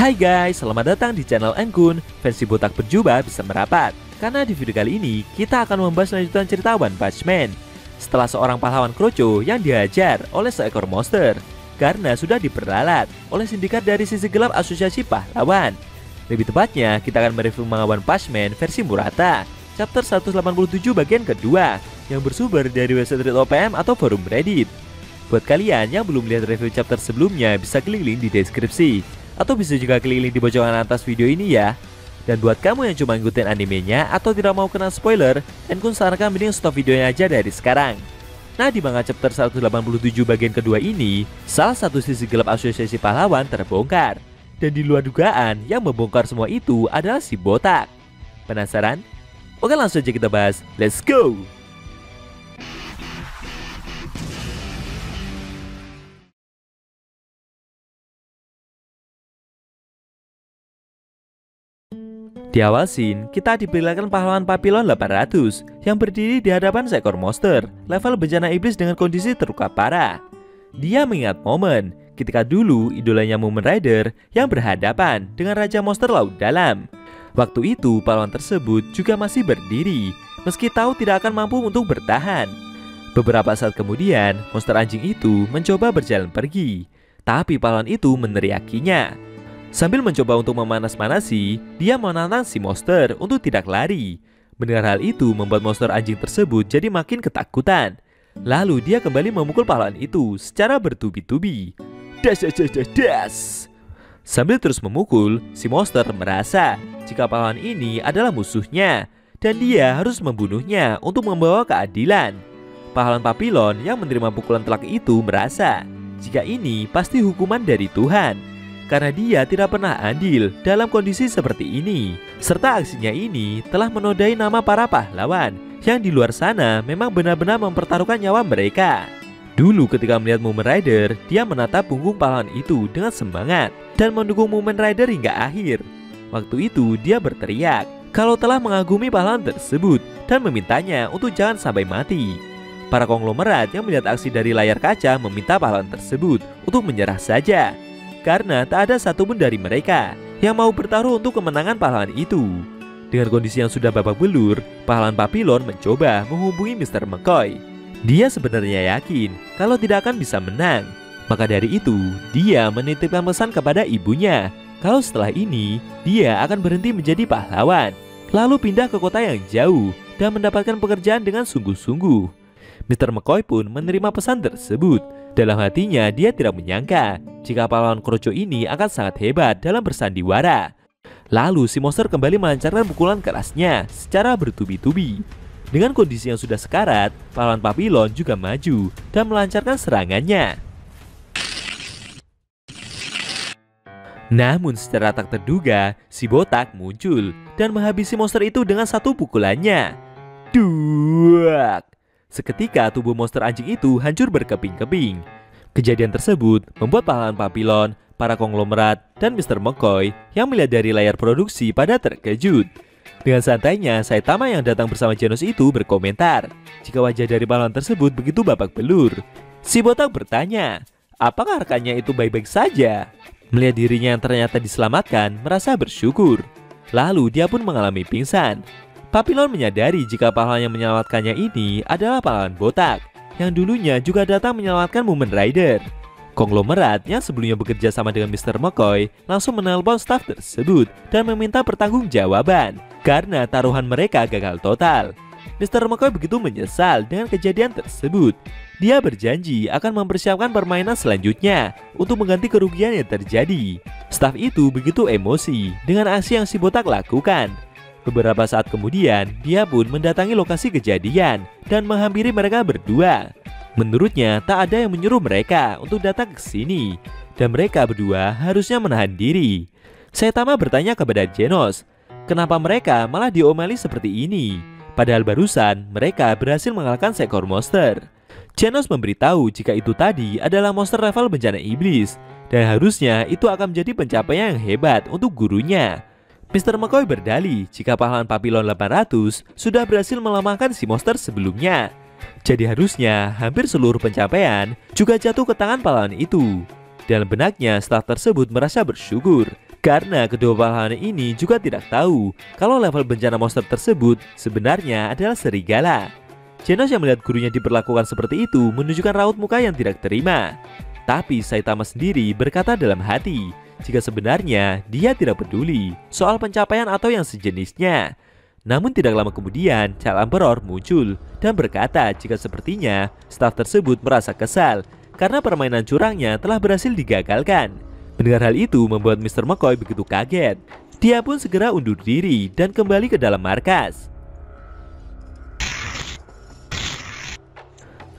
Hai guys, selamat datang di channel Enkun. Versi botak berjubah bisa merapat. Karena di video kali ini, kita akan membahas lanjutan cerita One Punch Man. Setelah seorang pahlawan kroco yang dihajar oleh seekor monster karena sudah diperalat oleh sindikat dari sisi gelap asosiasi pahlawan. Lebih tepatnya, kita akan mereview manga One Punch Man versi Murata chapter 187 bagian kedua yang bersumber dari website Reddit OPM atau forum Reddit. Buat kalian yang belum lihat review chapter sebelumnya, bisa klik link di deskripsi atau bisa juga klik link di pojokan atas video ini ya. Dan buat kamu yang cuma ngikutin animenya atau tidak mau kena spoiler, Enkun sarankan mending stop videonya aja dari sekarang. Nah, di manga chapter 187 bagian kedua ini, salah satu sisi gelap asosiasi pahlawan terbongkar. Dan di luar dugaan, yang membongkar semua itu adalah si botak. Penasaran? Oke, langsung aja kita bahas. Let's go! Di awal scene, kita diperlihatkan pahlawan Papillon 800 yang berdiri di hadapan seekor monster level bencana iblis dengan kondisi terluka parah. Dia mengingat momen ketika dulu idolanya Mumen Rider yang berhadapan dengan Raja Monster Laut Dalam. Waktu itu pahlawan tersebut juga masih berdiri meski tahu tidak akan mampu untuk bertahan. Beberapa saat kemudian, monster anjing itu mencoba berjalan pergi, tapi pahlawan itu meneriakinya. Sambil mencoba untuk memanas-manasi, dia menantang si monster untuk tidak lari. Mendengar hal itu membuat monster anjing tersebut jadi makin ketakutan. Lalu dia kembali memukul pahlawan itu secara bertubi-tubi. Das, das, das, das, das. Sambil terus memukul, si monster merasa jika pahlawan ini adalah musuhnya dan dia harus membunuhnya untuk membawa keadilan. Pahlawan Papillon yang menerima pukulan telak itu merasa jika ini pasti hukuman dari Tuhan, karena dia tidak pernah andil dalam kondisi seperti ini. Serta aksinya ini telah menodai nama para pahlawan yang di luar sana memang benar-benar mempertaruhkan nyawa mereka. Dulu ketika melihat Mumen Rider, dia menatap punggung pahlawan itu dengan semangat dan mendukung Mumen Rider hingga akhir. Waktu itu dia berteriak kalau telah mengagumi pahlawan tersebut dan memintanya untuk jangan sampai mati. Para konglomerat yang melihat aksi dari layar kaca meminta pahlawan tersebut untuk menyerah saja, karena tak ada satupun dari mereka yang mau bertaruh untuk kemenangan pahlawan itu. Dengan kondisi yang sudah babak belur, pahlawan Papillon mencoba menghubungi Mr. McCoy. Dia sebenarnya yakin kalau tidak akan bisa menang. Maka dari itu, dia menitipkan pesan kepada ibunya kalau setelah ini dia akan berhenti menjadi pahlawan, lalu pindah ke kota yang jauh dan mendapatkan pekerjaan dengan sungguh-sungguh. Mr. McCoy pun menerima pesan tersebut. Dalam hatinya dia tidak menyangka jika pahlawan kroco ini akan sangat hebat dalam bersandiwara. Lalu si monster kembali melancarkan pukulan kerasnya secara bertubi-tubi. Dengan kondisi yang sudah sekarat, pahlawan Papillon juga maju dan melancarkan serangannya. Namun secara tak terduga, si botak muncul dan menghabisi monster itu dengan satu pukulannya. Duak! Seketika tubuh monster anjing itu hancur berkeping-keping. Kejadian tersebut membuat pahlawan Papillon, para konglomerat, dan Mr. McCoy yang melihat dari layar produksi pada terkejut. Dengan santainya, Saitama yang datang bersama Genos itu berkomentar jika wajah dari pahlawan tersebut begitu babak belur. Si botak bertanya, apakah rekannya itu baik-baik saja? Melihat dirinya yang ternyata diselamatkan, merasa bersyukur. Lalu dia pun mengalami pingsan. Papillon menyadari jika pahlawan yang menyelamatkannya ini adalah pahlawan botak yang dulunya juga datang menyelamatkan Mumen Rider. Konglomerat yang sebelumnya bekerja sama dengan Mr. McCoy langsung menelpon staf tersebut dan meminta pertanggungjawaban karena taruhan mereka gagal total. Mr. McCoy begitu menyesal dengan kejadian tersebut. Dia berjanji akan mempersiapkan permainan selanjutnya untuk mengganti kerugian yang terjadi. Staf itu begitu emosi dengan aksi yang si botak lakukan. Beberapa saat kemudian, dia pun mendatangi lokasi kejadian dan menghampiri mereka berdua. Menurutnya, tak ada yang menyuruh mereka untuk datang ke sini, dan mereka berdua harusnya menahan diri. Saitama bertanya kepada Genos, kenapa mereka malah diomeli seperti ini, padahal barusan mereka berhasil mengalahkan seekor monster. Genos memberitahu jika itu tadi adalah monster level bencana iblis, dan harusnya itu akan menjadi pencapaian yang hebat untuk gurunya. Mr. McCoy berdalih jika pahlawan Papillon 800 sudah berhasil melemahkan si monster sebelumnya. Jadi harusnya hampir seluruh pencapaian juga jatuh ke tangan pahlawan itu. Dalam benaknya, staf tersebut merasa bersyukur Karena kedua pahlawan ini juga tidak tahu kalau level bencana monster tersebut sebenarnya adalah serigala. Genos yang melihat gurunya diperlakukan seperti itu menunjukkan raut muka yang tidak terima. Tapi Saitama sendiri berkata dalam hati jika sebenarnya dia tidak peduli soal pencapaian atau yang sejenisnya. Namun tidak lama kemudian Child Emperor muncul dan berkata jika sepertinya staf tersebut merasa kesal karena permainan curangnya telah berhasil digagalkan. Mendengar hal itu membuat Mr. McCoy begitu kaget. Dia pun segera undur diri dan kembali ke dalam markas.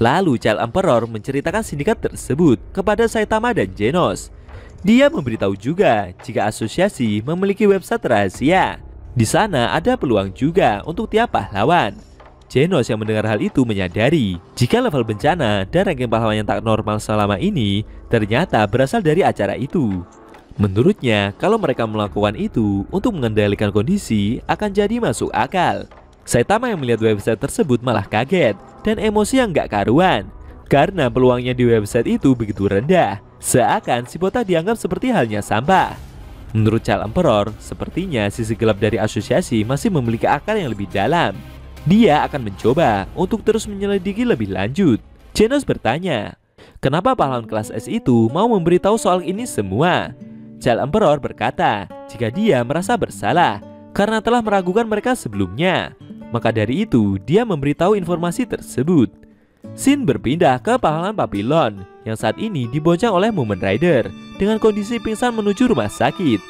Lalu Child Emperor menceritakan sindikat tersebut kepada Saitama dan Genos. Dia memberitahu juga jika asosiasi memiliki website rahasia. Di sana ada peluang juga untuk tiap pahlawan. Genos yang mendengar hal itu menyadari jika level bencana dan ranking pahlawan yang tak normal selama ini ternyata berasal dari acara itu. Menurutnya, kalau mereka melakukan itu untuk mengendalikan kondisi akan jadi masuk akal. Saitama yang melihat website tersebut malah kaget dan emosi yang gak karuan karena peluangnya di website itu begitu rendah, seakan si botak dianggap seperti halnya sampah. Menurut Child Emperor, sepertinya sisi gelap dari asosiasi masih memiliki akal yang lebih dalam. Dia akan mencoba untuk terus menyelidiki lebih lanjut. Genos bertanya, kenapa pahlawan kelas S itu mau memberitahu soal ini semua? Child Emperor berkata jika dia merasa bersalah karena telah meragukan mereka sebelumnya. Maka dari itu dia memberitahu informasi tersebut. Scene berpindah ke pahlawan Papillon yang saat ini dibonceng oleh Mumen Rider dengan kondisi pingsan menuju rumah sakit.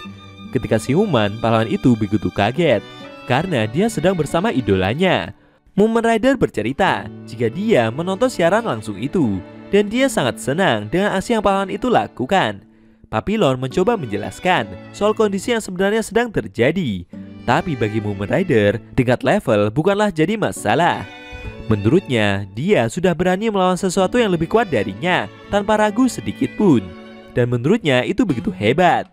Ketika siuman, pahlawan itu begitu kaget karena dia sedang bersama idolanya. Mumen Rider bercerita jika dia menonton siaran langsung itu dan dia sangat senang dengan aksi yang pahlawan itu lakukan. Papillon mencoba menjelaskan soal kondisi yang sebenarnya sedang terjadi. Tapi bagi Mumen Rider, tingkat level bukanlah jadi masalah. Menurutnya, dia sudah berani melawan sesuatu yang lebih kuat darinya tanpa ragu sedikit pun. Dan menurutnya itu begitu hebat.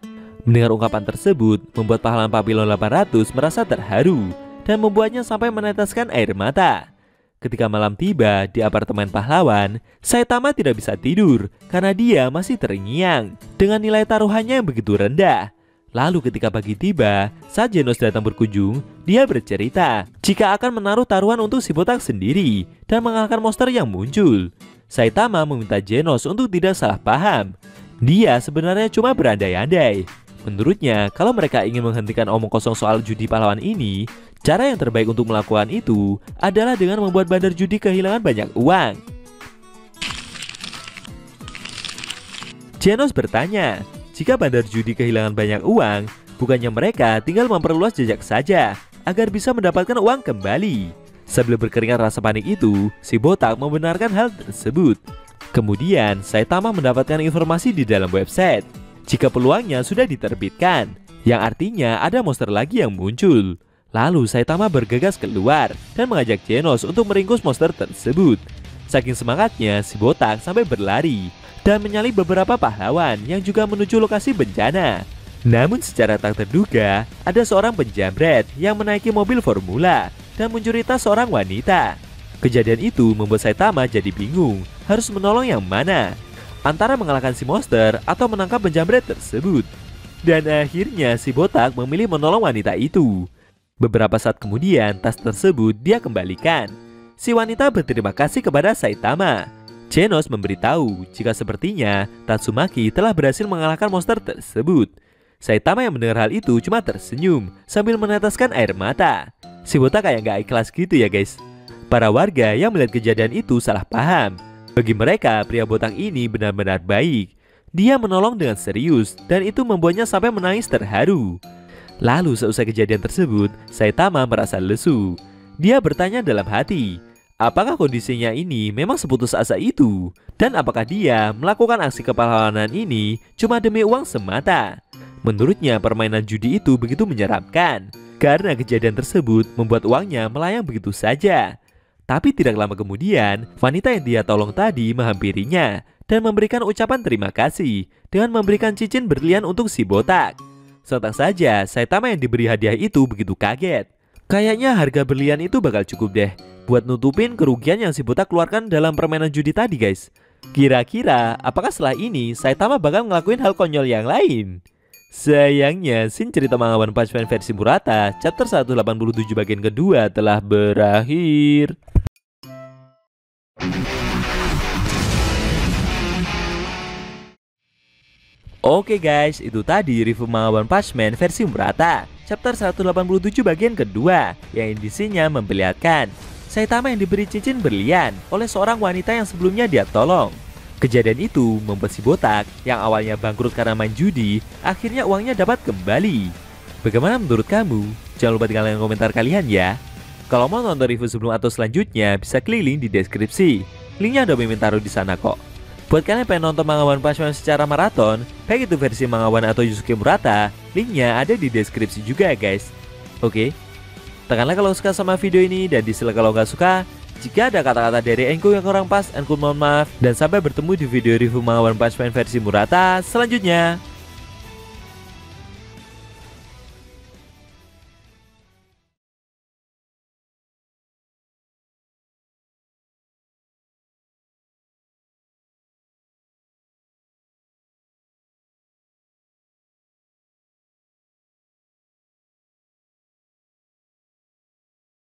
Mendengar ungkapan tersebut membuat pahlawan Papillon 800 merasa terharu dan membuatnya sampai meneteskan air mata. Ketika malam tiba di apartemen pahlawan, Saitama tidak bisa tidur karena dia masih terngiang dengan nilai taruhannya yang begitu rendah. Lalu ketika pagi tiba, saat Genos datang berkunjung, dia bercerita jika akan menaruh taruhan untuk si botak sendiri dan mengalahkan monster yang muncul. Saitama meminta Genos untuk tidak salah paham. Dia sebenarnya cuma berandai-andai. Menurutnya, kalau mereka ingin menghentikan omong kosong soal judi pahlawan ini, cara yang terbaik untuk melakukan itu adalah dengan membuat bandar judi kehilangan banyak uang. Genos bertanya, jika bandar judi kehilangan banyak uang, bukannya mereka tinggal memperluas jejak saja agar bisa mendapatkan uang kembali. Sambil berkeringat rasa panik itu, si botak membenarkan hal tersebut. Kemudian, Saitama mendapatkan informasi di dalam website jika peluangnya sudah diterbitkan, yang artinya ada monster lagi yang muncul. Lalu Saitama bergegas keluar dan mengajak Genos untuk meringkus monster tersebut. Saking semangatnya, si botak sampai berlari dan menyalip beberapa pahlawan yang juga menuju lokasi bencana. Namun secara tak terduga, ada seorang penjamret yang menaiki mobil formula dan mencuri tas seorang wanita. Kejadian itu membuat Saitama jadi bingung harus menolong yang mana, antara mengalahkan si monster atau menangkap penjamret tersebut. Dan akhirnya si botak memilih menolong wanita itu. Beberapa saat kemudian tas tersebut dia kembalikan. Si wanita berterima kasih kepada Saitama. Genos memberitahu jika sepertinya Tatsumaki telah berhasil mengalahkan monster tersebut. Saitama yang mendengar hal itu cuma tersenyum sambil meneteskan air mata. Si botak kayak gak ikhlas gitu ya guys. Para warga yang melihat kejadian itu salah paham. Bagi mereka, pria botak ini benar-benar baik. Dia menolong dengan serius dan itu membuatnya sampai menangis terharu. Lalu seusai kejadian tersebut, Saitama merasa lesu. Dia bertanya dalam hati, apakah kondisinya ini memang seputus asa itu? Dan apakah dia melakukan aksi kepahlawanan ini cuma demi uang semata? Menurutnya permainan judi itu begitu menyeramkan, karena kejadian tersebut membuat uangnya melayang begitu saja. Tapi tidak lama kemudian, wanita yang dia tolong tadi menghampirinya dan memberikan ucapan terima kasih dengan memberikan cincin berlian untuk si botak. Sontak saja, Saitama yang diberi hadiah itu begitu kaget. Kayaknya harga berlian itu bakal cukup deh buat nutupin kerugian yang si botak keluarkan dalam permainan judi tadi guys. Kira-kira apakah setelah ini Saitama bakal ngelakuin hal konyol yang lain? Sayangnya, scene cerita manga One Punch Man versi Murata, chapter 187 bagian kedua telah berakhir. Oke guys, itu tadi review manga One Punch Man versi Murata, chapter 187 bagian kedua, yang indisinya memperlihatkan Saitama yang diberi cincin berlian oleh seorang wanita yang sebelumnya dia tolong. Kejadian itu membuat si botak yang awalnya bangkrut karena main judi, akhirnya uangnya dapat kembali. Bagaimana menurut kamu? Jangan lupa tinggalkan komentar kalian ya. Kalau mau nonton review sebelum atau selanjutnya, bisa klik link di deskripsi. Linknya udah Mimin taruh di sana kok. Buat kalian yang pengen nonton manga One Punch Man secara maraton, baik itu versi manga One atau Yusuke Murata, linknya ada di deskripsi juga guys. Oke, tekanlah kalau suka sama video ini dan dislike kalau nggak suka. Jika ada kata-kata dari Enku yang kurang pas, Enku mohon maaf. Dan sampai bertemu di video review manga One Punch Man versi Murata selanjutnya.